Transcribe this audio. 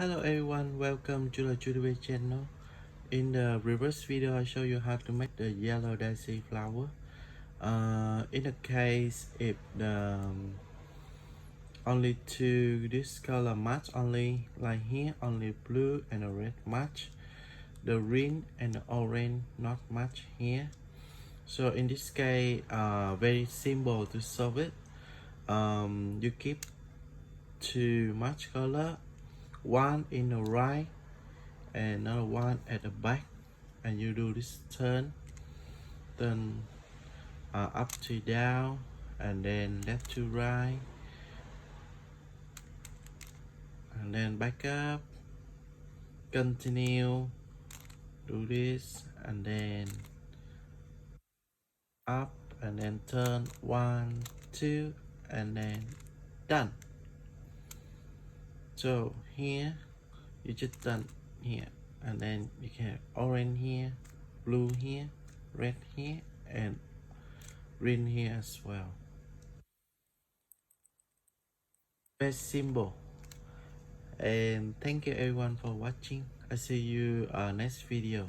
Hello everyone, welcome to the Rubik channel. In the previous video, I show you how to make the yellow daisy flower. In the case, if the only two this color match, only like here, only blue and a red match, the green and the orange not match here. So in this case, very simple to solve it. You keep two match color, one in the right and another one at the back, and you do this turn up to down, and then left to right, and then back up, continue, do this, and then up, and then turn 1 2, and then done. So here you just done here, and then you can have orange here, blue here, red here, and green here as well. Very simple. And thank you everyone for watching. I see you next video.